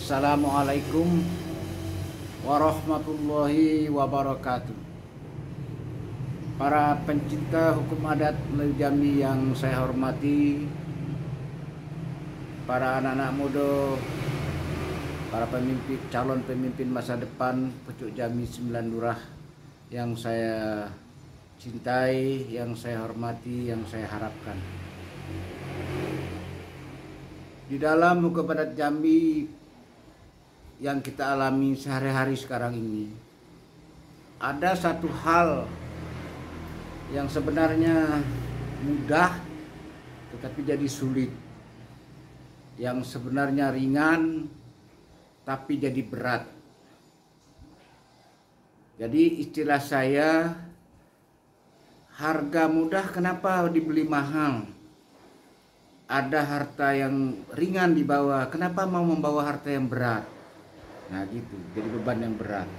Assalamualaikum warahmatullahi wabarakatuh. Para pencinta hukum adat Melayu Jambi yang saya hormati, para anak-anak muda, para pemimpin, calon pemimpin masa depan Pucuk Jambi 9 Lurah yang saya cintai, yang saya hormati, yang saya harapkan. Di dalam hukum adat Jambi yang kita alami sehari-hari sekarang ini, ada satu hal yang sebenarnya mudah tetapi jadi sulit, yang sebenarnya ringan tapi jadi berat. Jadi istilah saya, harga mudah kenapa dibeli mahal? Ada harta yang ringan di bawah, kenapa mau membawa harta yang berat? Nah gitu, jadi beban yang berat.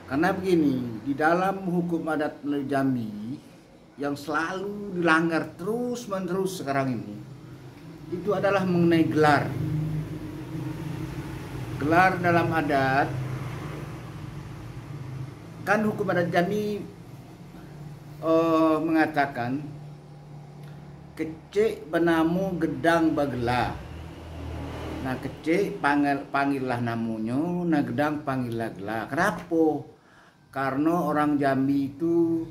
Karena begini, di dalam hukum adat Melayu Jambi yang selalu dilanggar terus-menerus sekarang ini, itu adalah mengenai gelar. Gelar dalam adat, kan hukum adat Jambi mengatakan kecik benamu gedang bagela. Nah kecik panggillah namunyo, nah gedang panggillah gelar. Kenapa? Karena orang Jambi itu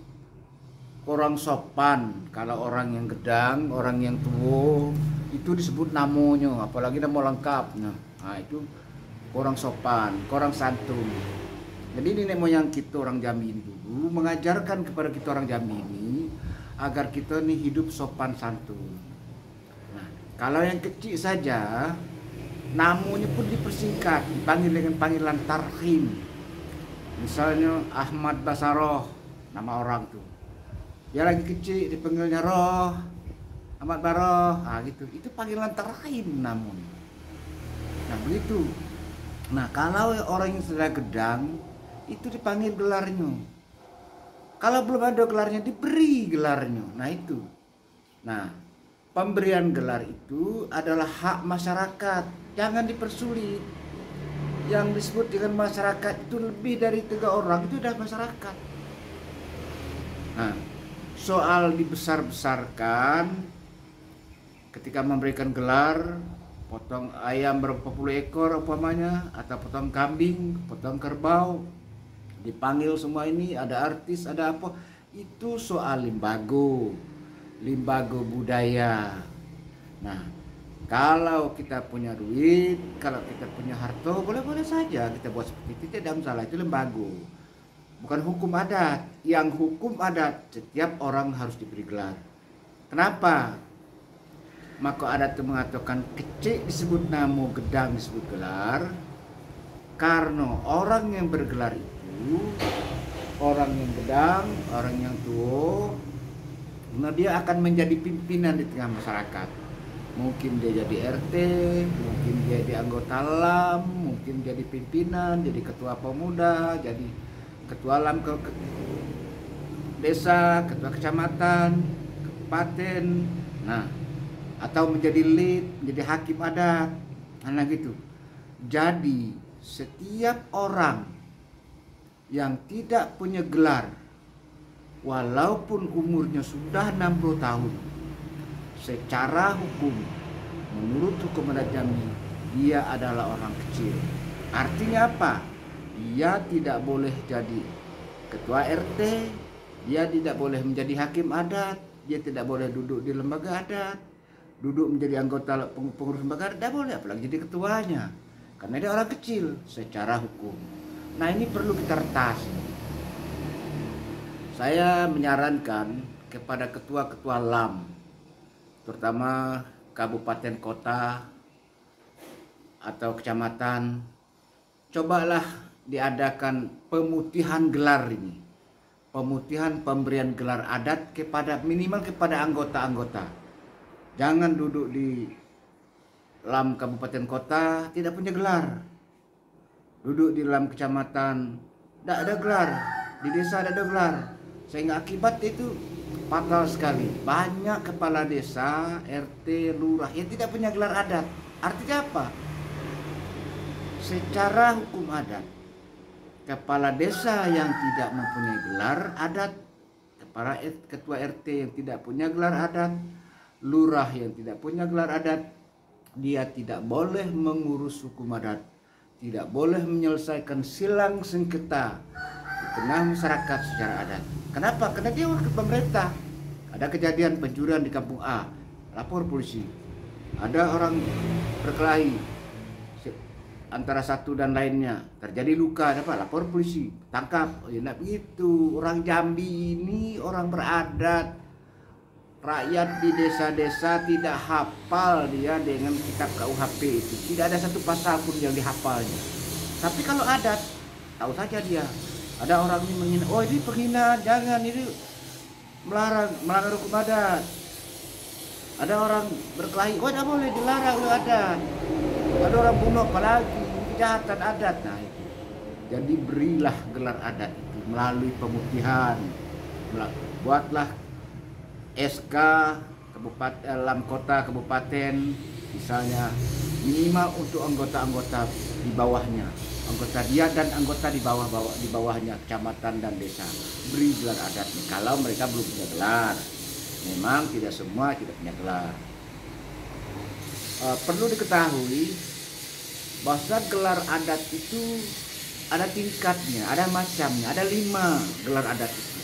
orang sopan. Kalau orang yang gedang, orang yang tua itu disebut namunyo, apalagi nama lengkap. Nah itu orang sopan, orang santun. Jadi nenek moyang kita orang Jambi ini dulu mengajarkan kepada kita orang Jambi ini agar kita nih hidup sopan santun. Nah kalau yang kecil saja, namanya pun dipersingkat, dipanggil dengan panggilan tarhim. Misalnya Ahmad Basaroh, nama orang tuh. Dia lagi kecil dipanggilnya Roh, Ahmad Baroh, gitu. Itu panggilan tarhim namun. Nah begitu. Nah kalau orang yang sudah gedang, itu dipanggil gelarnya. Kalau belum ada gelarnya, diberi gelarnya. Nah itu. Nah pemberian gelar itu adalah hak masyarakat. Jangan dipersulit. Yang disebut dengan masyarakat itu lebih dari 3 orang, itu sudah masyarakat. Nah, soal dibesar-besarkan ketika memberikan gelar, potong ayam berapa puluh ekor umpamanya, atau potong kambing, potong kerbau, dipanggil semua ini, ada artis, ada apa, itu soal limbago budaya. Nah kalau kita punya duit, kalau kita punya harta, boleh-boleh saja kita buat seperti itu, tidak masalah, itu lembago. Bukan hukum adat. Yang hukum adat, setiap orang harus diberi gelar. Kenapa? Maka adat itu mengatakan kecik disebut namo, gedang disebut gelar. Karena orang yang bergelar itu, orang yang gedang, orang yang tua, nah dia akan menjadi pimpinan di tengah masyarakat. Mungkin dia jadi RT, mungkin dia jadi anggota LAM, mungkin jadi pimpinan, jadi ketua pemuda, jadi ketua LAM ke desa, ketua kecamatan, kabupaten, nah atau menjadi lead, menjadi hakim adat, nah gitu. Jadi setiap orang yang tidak punya gelar, walaupun umurnya sudah 60 tahun, secara hukum, menurut hukum adat Jambi, dia adalah orang kecil. Artinya apa? Dia tidak boleh jadi ketua RT, dia tidak boleh menjadi hakim adat, dia tidak boleh duduk di lembaga adat, duduk menjadi anggota pengurus lembaga adat, tidak boleh, apalagi jadi ketuanya. Karena dia orang kecil secara hukum. Nah ini perlu kita retas. Saya menyarankan kepada ketua-ketua LAM, terutama kabupaten kota atau kecamatan, cobalah diadakan pemutihan gelar ini, pemutihan pemberian gelar adat kepada minimal kepada anggota-anggota. Jangan duduk di LAM kabupaten kota tidak punya gelar, duduk di LAM kecamatan tidak ada gelar, di desa tidak ada gelar, sehingga akibat itu fatal sekali. Banyak kepala desa, RT, lurah yang tidak punya gelar adat. Artinya apa? secara hukum adat, kepala desa yang tidak mempunyai gelar adat, ketua RT yang tidak punya gelar adat, lurah yang tidak punya gelar adat, dia tidak boleh mengurus hukum adat, tidak boleh menyelesaikan silang sengketa di tengah masyarakat secara adat. Kenapa? Karena dia wakil pemerintah. Ada kejadian pencurian di kampung A, lapor polisi. Ada orang berkelahi antara satu dan lainnya, terjadi luka, apa? Lapor polisi, tangkap. Oh, ya enggak begitu. Orang Jambi ini orang beradat. Rakyat di desa-desa tidak hafal dia dengan kitab KUHP itu. Tidak ada satu pasal pun yang dihafalnya. Tapi kalau adat, tahu saja dia. Ada orang ini menghina, oh ini penghinaan, jangan, ini melanggar hukum adat. Ada orang berkelahi, oh tidak boleh, dilarang oleh adat. Ada orang bunuh, apalagi kejahatan adat. Nah itu. Jadi berilah gelar adat itu melalui pemutihan. Buatlah SK dalam kota kabupaten, misalnya minimal untuk anggota-anggota di bawahnya, anggota dia dan anggota di bawahnya, kecamatan dan desa, beri gelar adatnya. Kalau mereka belum punya gelar, memang tidak semua tidak punya gelar. Perlu diketahui bahwa gelar adat itu ada tingkatnya, ada macamnya, ada 5 gelar adat itu.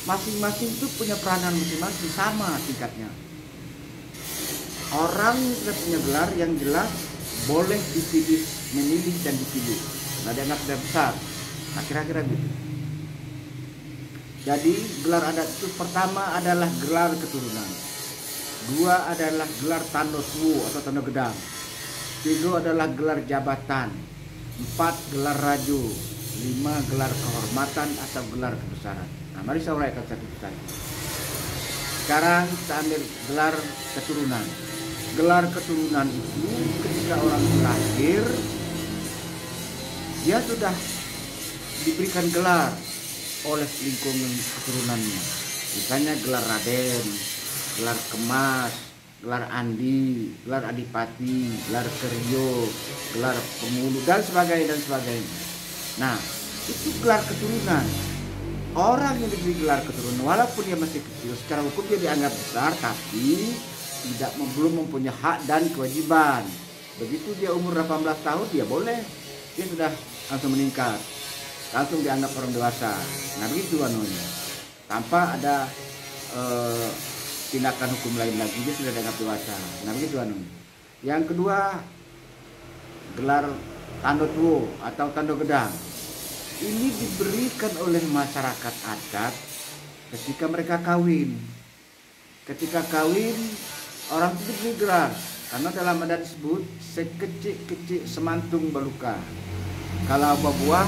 Masing-masing itu punya peranan masing-masing, sama tingkatnya. Orang yang sudah punya gelar yang jelas boleh dipilih, memilih dan dipilih. Nah, dianggap sudah besar. Nah, kira-kira gitu. Jadi gelar adat itu pertama adalah gelar keturunan, 2 adalah gelar tanda tuo atau tanda gedang, 3 adalah gelar jabatan, 4 gelar rajo, 5 gelar kehormatan atau gelar kebesaran. Nah, mari saya uraikan satu persatu. Sekarang kita ambil gelar keturunan. Gelar keturunan itu ketika orang lahir, dia sudah diberikan gelar oleh lingkungan keturunannya. Misalnya gelar Raden, gelar Kemas, gelar Andi, gelar Adipati, gelar Keryo, gelar Pemulu, dan sebagainya dan sebagainya. Nah, itu gelar keturunan. Orang yang diberi gelar keturunan, walaupun dia masih kecil, secara hukum dia dianggap besar, tapi belum mempunyai hak dan kewajiban. Begitu dia umur 18 tahun, dia boleh, dia sudah langsung meningkat, langsung dianggap orang dewasa. Nah begitu anunya, tanpa ada tindakan hukum lain lagi, dia sudah dianggap dewasa. Nah begitu anunya. Yang kedua, gelar tanda tuo atau tanda gedang. Ini diberikan oleh masyarakat adat ketika mereka kawin. Ketika kawin, orang itu diberi gelar. Karena dalam adat disebut sekecik-kecik semantung beluka. Kalau buah,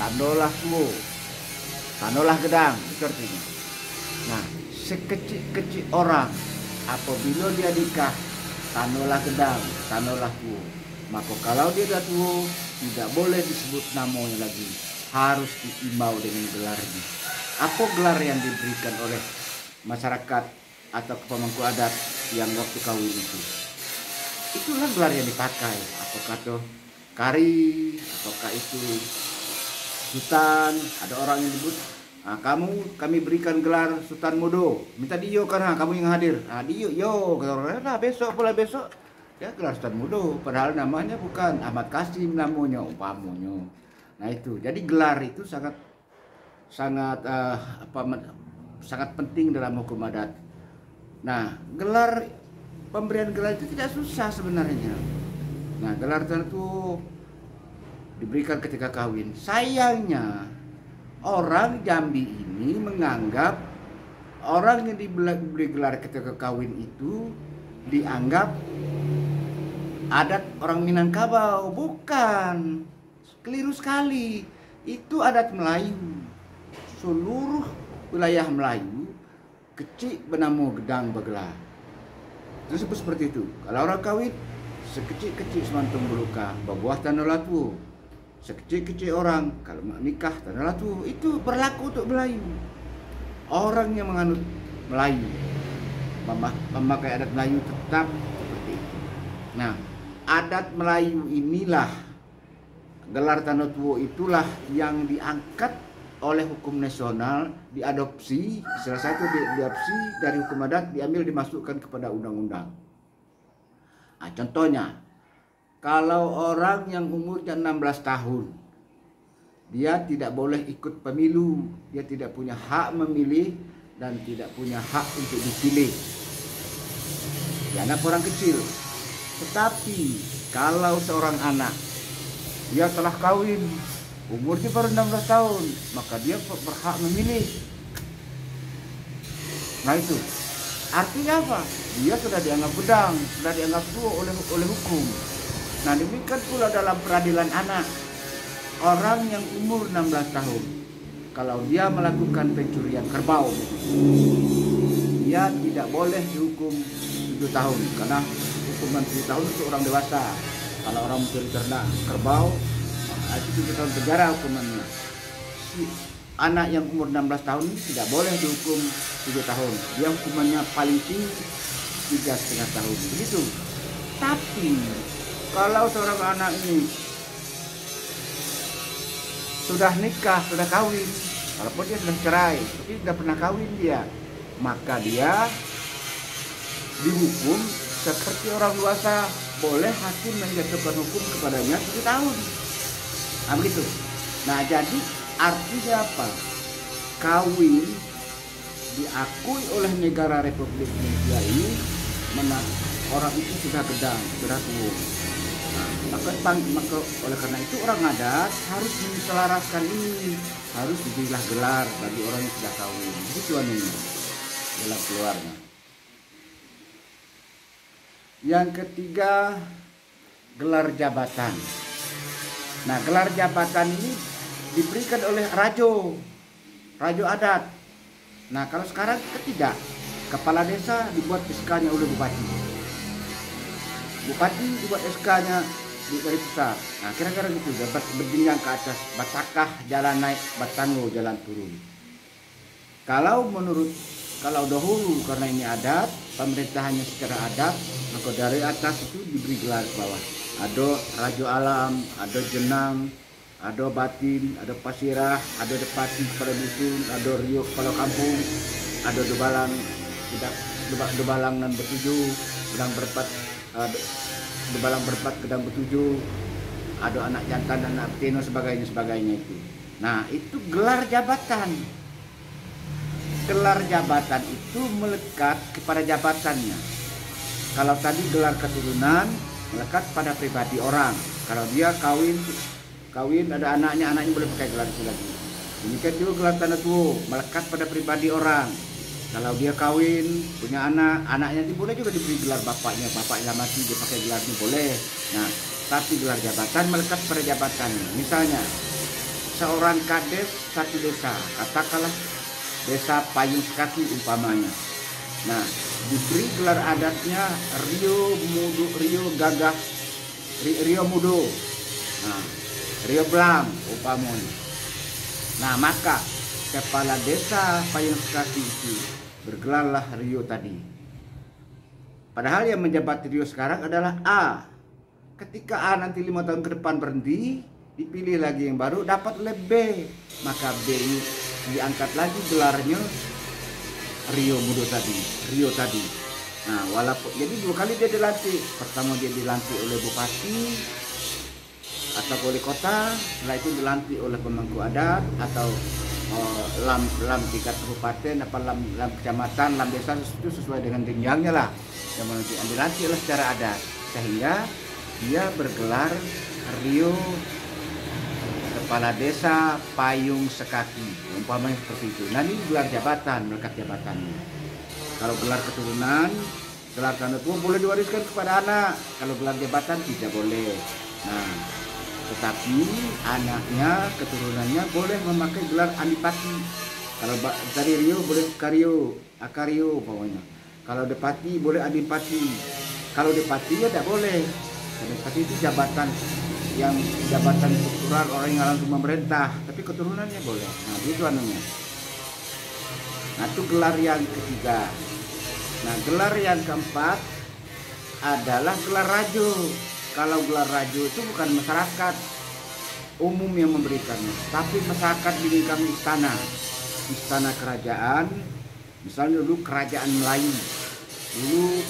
tandolah tuo, tandolah gedang, itu artinya. Nah, sekecik-kecik orang, apabila dia nikah, tandolah gedang, tandolah tuo. Maka kalau dia sudah tua, tidak boleh disebut namanya lagi, harus diimbau dengan gelarnya. Apa gelar yang diberikan oleh masyarakat atau pemangku adat yang waktu kawin itu? Itulah gelar yang dipakai. Apakah itu kari, apakah itu sultan? Ada orang yang menyebut, nah, kami berikan gelar Sultan Modo, minta dio karena kamu yang hadir. Nah, dio, yo, kata orang, nah, besok pula besok. Ya gelar Sultan Mudo, padahal namanya bukan Ahmad Kasim namanya, umpamanya. Nah itu, jadi gelar itu sangat penting dalam hukum adat. Nah, pemberian gelar itu tidak susah sebenarnya. Nah, gelar itu diberikan ketika kawin. Sayangnya orang Jambi ini menganggap orang yang diberi gelar ketika kawin itu dianggap adat orang Minangkabau. Bukan, keliru sekali. Itu adat Melayu. Seluruh wilayah Melayu kecil benamo gedang bagla. Itu disebut seperti itu. Kalau orang kawin, sekecil-kecil semantung beluka, babuah tanah latu. Sekecil-kecil orang, kalau nikah tanah latu. Itu berlaku untuk Melayu. Orang yang menganut Melayu, memakai adat Melayu tetap seperti itu. Nah, adat Melayu inilah gelar tanda tua itulah yang diangkat oleh hukum nasional, diadopsi, salah satu diadopsi dari hukum adat, diambil dimasukkan kepada undang-undang. Nah, contohnya, kalau orang yang umurnya 16 tahun, dia tidak boleh ikut pemilu, dia tidak punya hak memilih dan tidak punya hak untuk dipilih. Dia anak orang kecil. Tetapi kalau seorang anak, dia telah kawin, umurnya baru 16 tahun, maka dia berhak memilih. Nah itu, artinya apa? Dia sudah dianggap bedang, sudah dianggap tua oleh hukum. Nah demikian pula dalam peradilan anak. Orang yang umur 16 tahun, kalau dia melakukan pencurian kerbau, dia tidak boleh dihukum 7 tahun, karena hukuman 7 tahun untuk orang dewasa. Kalau orang mencuri ternak kerbau, itu 7 tahun penjara hukumannya. Si anak yang umur 16 tahun ini tidak boleh dihukum 7 tahun. Dia hukumannya paling tinggi 3,5 tahun. Begitu. Tapi kalau seorang anak ini sudah nikah, sudah kawin, walaupun dia sudah cerai, tapi sudah pernah kawin dia, maka dia dihukum seperti orang dewasa. Boleh hakim menjatuhkan hukum kepadanya 7 tahun. Nah begitu. Nah jadi artinya apa? Kawin diakui oleh negara Republik Indonesia ini, orang itu sudah gedang, sudah tua. Nah, maka oleh karena itu orang adat harus menyelaraskan ini, harus diberilah gelar bagi orang yang sudah kawin. Itu anunya, gelar keluarnya. Yang ketiga, gelar jabatan. Nah, gelar jabatan ini diberikan oleh rajo adat. Nah, kalau sekarang ketiga, kepala desa dibuat SK-nya oleh bupati. Bupati dibuat SK-nya dari pusat. Nah, kira-kira gitu, berjenjang ke atas, batakah jalan naik, batanggo jalan turun. Kalau dahulu karena ini adat, pemerintahannya secara adat, maka dari atas itu diberi gelar ke bawah. Ada rajo alam, ada jenang, ada batin, ada pasirah, ada depati kepala dusun, ada rio kepala kampung, ada debalang dan bertujuh, gedang berempat, debalang berempat, gedang bertujuh, ada anak jantan dan anak betina, sebagainya itu. Nah itu gelar jabatan. Gelar jabatan itu melekat kepada jabatannya. Kalau tadi gelar keturunan melekat pada pribadi orang. Kalau dia kawin ada anaknya boleh pakai gelar itu lagi. Demikian juga gelar tanda tua melekat pada pribadi orang. Kalau dia kawin punya anaknya itu boleh juga diberi gelar bapaknya mati dia pakai gelar ini boleh. Nah, tapi gelar jabatan melekat pada jabatannya. Misalnya seorang kades satu desa, katakanlah desa Payung Sekaki umpamanya. Nah, diberi gelar adatnya Rio Mudo. Nah, Rio Blang umpamanya. Nah, maka kepala desa Payung Sekaki itu bergelarlah Rio tadi. Padahal yang menjabat Rio sekarang adalah A. Ketika A nanti 5 tahun ke depan berhenti, dipilih lagi yang baru, dapat oleh B. Maka B ini diangkat lagi gelarnya Rio tadi. Nah, walaupun jadi 2 kali dia dilantik. Pertama dia dilantik oleh bupati atau wali kota, setelah itu dilantik oleh pemangku adat atau lam tingkat kabupaten, apa lam kecamatan, lam desa, itu sesuai dengan jenjangnya lah. Yang dilantik oleh secara adat, sehingga dia bergelar Rio Kepala Desa Payung Sekaki, umpamanya seperti itu. Nah ini gelar jabatan, melekat jabatannya. Kalau gelar keturunan, gelar tanda tua boleh diwariskan kepada anak. Kalau gelar jabatan tidak boleh. Nah, tetapi anaknya, keturunannya boleh memakai gelar adipati. Kalau dari Rio boleh Akario pokoknya. Kalau depati boleh adipati. Kalau depati ya tidak boleh. Depati itu jabatan struktural orang yang langsung memerintah, tapi keturunannya boleh. Nah itu anunya. Nah itu gelar yang ketiga. Nah gelar yang keempat adalah gelar rajo. Kalau gelar rajo itu bukan masyarakat, umum yang memberikannya, tapi masyarakat di lingkungan istana kerajaan. Misalnya dulu kerajaan Melayu,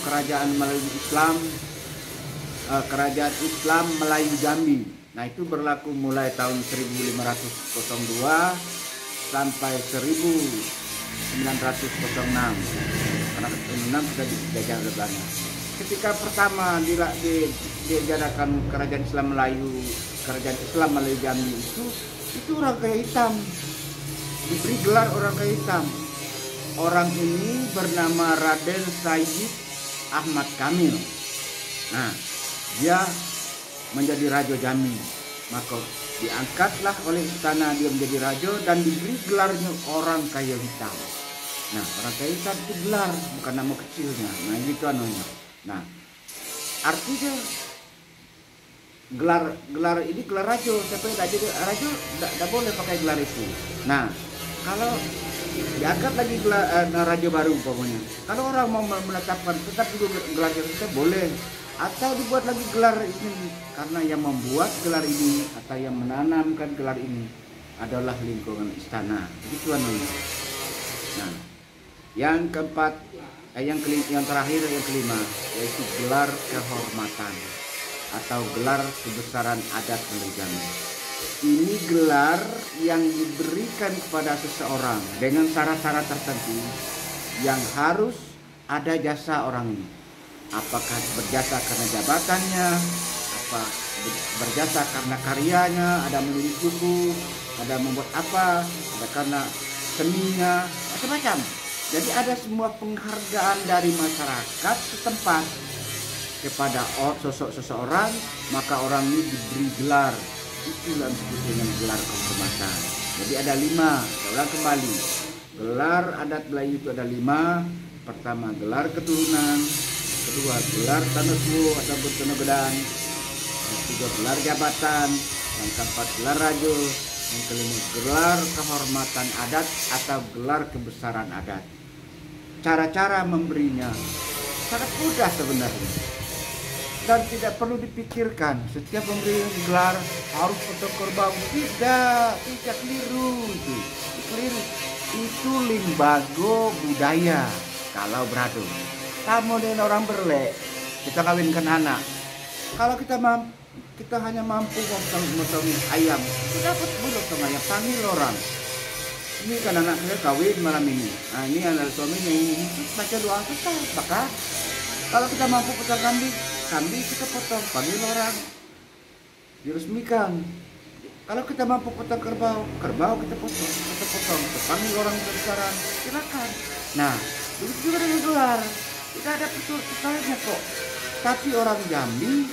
kerajaan Islam Melayu Jambi. Nah, itu berlaku mulai tahun 1502 sampai 1906, karena 1906 sudah dijajah oleh Belanda. Ketika pertama diadakan kerajaan Islam Melayu Jambi, itu orang kaya hitam, diberi gelar orang kaya hitam. Orang ini bernama Raden Said Ahmad Kamil. Nah, dia menjadi Raja Jambi. Maka diangkatlah oleh istana dia menjadi raja dan diberi gelarnya orang kaya hitam. Nah, orang kaya hitam itu gelar, bukan nama kecilnya. Nah, gitu anunya. Nah, artinya gelar ini gelar raja. Siapa yang jadi raja tidak boleh pakai gelar itu. Nah, kalau diangkat lagi gelar raja baru pokoknya. Kalau orang mau menetapkan tetap dulu gelar kita boleh, atau dibuat lagi gelar ini, karena yang membuat gelar ini atau yang menanamkan gelar ini adalah lingkungan istana. Begitu anunya. Nah, yang keempat, yang terakhir, yang kelima, yaitu gelar kehormatan atau gelar kebesaran adat Jambi. Ini gelar yang diberikan kepada seseorang dengan syarat-syarat tertentu yang harus ada jasa orang ini. Apakah berjasa karena jabatannya, apa berjasa karena karyanya, ada menulis buku, ada membuat apa, ada karena seninya, macam-macam. Jadi ada semua penghargaan dari masyarakat setempat kepada sosok seseorang, maka orang ini diberi gelar. Itulah disebut dengan gelar kehormatan. Jadi ada 5. Saya ulang kembali. Gelar adat Melayu itu ada 5. Pertama, gelar keturunan. Kedua, gelar tanda suwo atau tanda gedan. Yang ketiga, gelar jabatan. Yang keempat, gelar raja. Yang kelima, gelar kehormatan adat atau gelar kebesaran adat. Cara-cara memberinya sangat mudah sebenarnya, dan tidak perlu dipikirkan setiap pemberian gelar harus potong kerbau. Tidak keliru itu. Itu limbago budaya. Kalau beradu, kamu dengan orang berlek, kita kawinkan anak. Kalau kita hanya mampu memotong ayam, kita dapat bulog sama ayam, panggil orang. Ini kan anak saya kawin malam ini. Nah, ini anak suaminya ini baca doa kita bakar. Kalau kita mampu potong kambing kita potong, panggil orang, diresmikan. Kalau kita mampu potong kerbau kita potong, panggil orang berbicaraan, silakan. Nah, begitu juga dengan gelar, tidak ada persoalannya kok. Tapi orang Jambi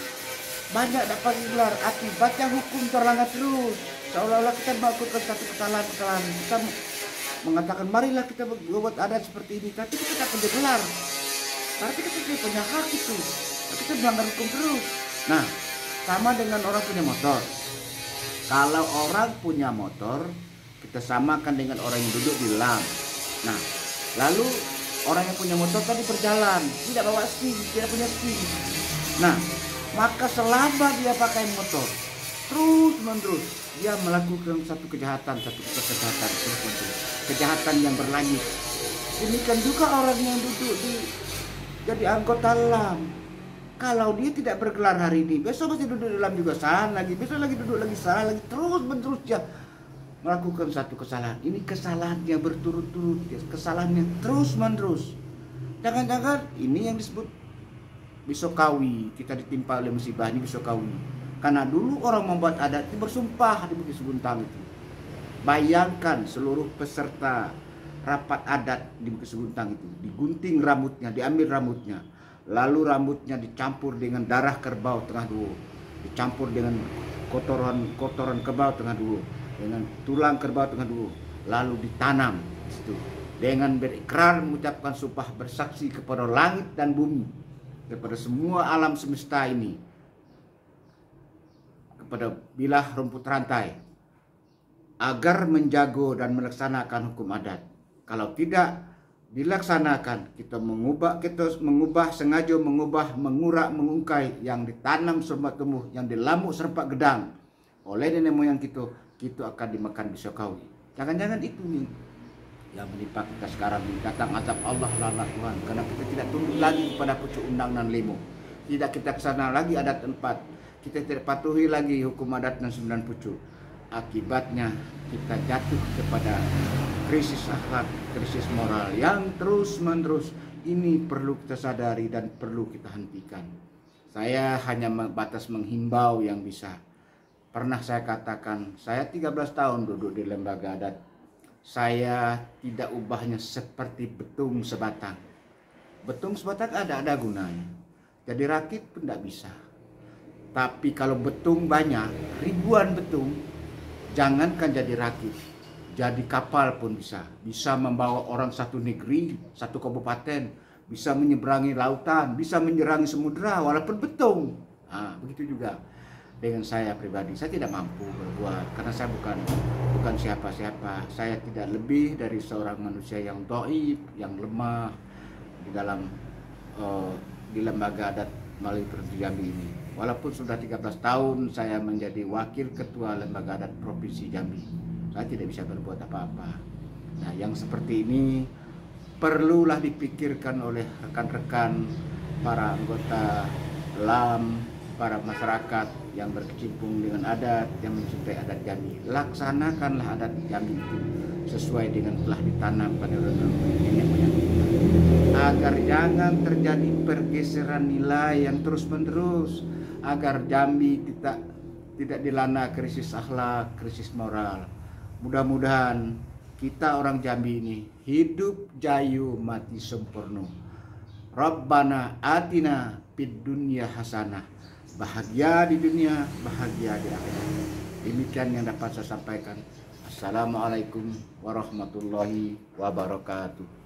banyak dapat gelar, akibatnya hukum terlanggar terus. Seolah-olah kita melakukan satu kesalahan, kita mengatakan marilah kita buat adat seperti ini, tapi kita tak punya gelar. Karena kita tidak punya hak itu, kita melanggar hukum terus. Nah, sama dengan orang punya motor. Kalau orang punya motor, kita samakan dengan orang yang duduk di dalam. Nah, lalu orang yang punya motor tadi berjalan, tidak bawa SIM, tidak punya SIM. Nah, maka selama dia pakai motor, terus-menerus dia melakukan satu kejahatan yang berlanjut. Demikian juga orang yang duduk jadi anggota LAM. Kalau dia tidak bergelar hari ini, besok masih duduk dalam juga salah lagi, besok lagi duduk lagi salah lagi, terus-menerus dia melakukan satu kesalahan. Ini kesalahannya berturut-turut, kesalahannya terus-menerus. Jangan-jangan ini yang disebut bisokawi, kita ditimpa oleh musibah ini bisokawi. Karena dulu orang membuat adat itu bersumpah di Bukit Seguntang itu. Bayangkan seluruh peserta rapat adat di Bukit Seguntang itu digunting rambutnya, diambil rambutnya, lalu rambutnya dicampur dengan darah kerbau tengah dua, dicampur dengan kotoran kerbau tengah dua, dengan tulang kerbau tengah dua, lalu ditanam di situ dengan berikrar mengucapkan sumpah bersaksi kepada langit dan bumi, kepada semua alam semesta ini, kepada bilah rumput rantai, agar menjago dan melaksanakan hukum adat. Kalau tidak dilaksanakan, kita sengaja mengubah, mengurak, mengungkai yang ditanam serba tumbuh, yang dilamuk serba gedang, oleh nenek moyang kita akan dimakan di Surgawi. Jangan-jangan itu nih yang menimpa kita sekarang ini. Datang azab Allah lana Tuhan, karena kita tidak tunduk lagi kepada pucuk undang dan limo. Tidak kita kesana lagi adat 4. Kita tidak patuhi lagi hukum adat dan 9 pucuk. Akibatnya kita jatuh kepada krisis akhlak, krisis moral yang terus menerus. Ini perlu kita sadari dan perlu kita hentikan. Saya hanya batas menghimbau yang bisa. Pernah saya katakan, saya 13 tahun duduk di lembaga adat. Saya tidak ubahnya seperti betung sebatang. Betung sebatang ada gunanya. Jadi rakit pun tidak bisa. Tapi kalau betung banyak, ribuan betung, jangankan jadi rakit, jadi kapal pun bisa. Bisa membawa orang satu negeri, satu kabupaten, bisa menyeberangi lautan, bisa menyeberangi samudera walaupun betung. Nah, begitu juga dengan saya pribadi. Saya tidak mampu berbuat karena saya bukan siapa-siapa. Saya tidak lebih dari seorang manusia yang dhaif, yang lemah di dalam di lembaga adat melalui Provinsi Jambi ini. Walaupun sudah 13 tahun saya menjadi wakil ketua lembaga adat Provinsi Jambi, saya tidak bisa berbuat apa-apa. Nah, yang seperti ini perlulah dipikirkan oleh rekan-rekan para anggota LAM, para masyarakat yang berkecimpung dengan adat, yang mencintai adat Jambi. Laksanakanlah adat Jambi itu sesuai dengan telah ditanam pada nenek moyang kita, agar jangan terjadi pergeseran nilai yang terus-menerus, agar Jambi tidak dilanda krisis akhlak, krisis moral. Mudah-mudahan kita orang Jambi ini hidup jayu mati sempurna. Rabbana atina fid dunya hasanah. Bahagia di dunia, bahagia di akhirat. Demikian yang dapat saya sampaikan. Assalamualaikum warahmatullahi wabarakatuh.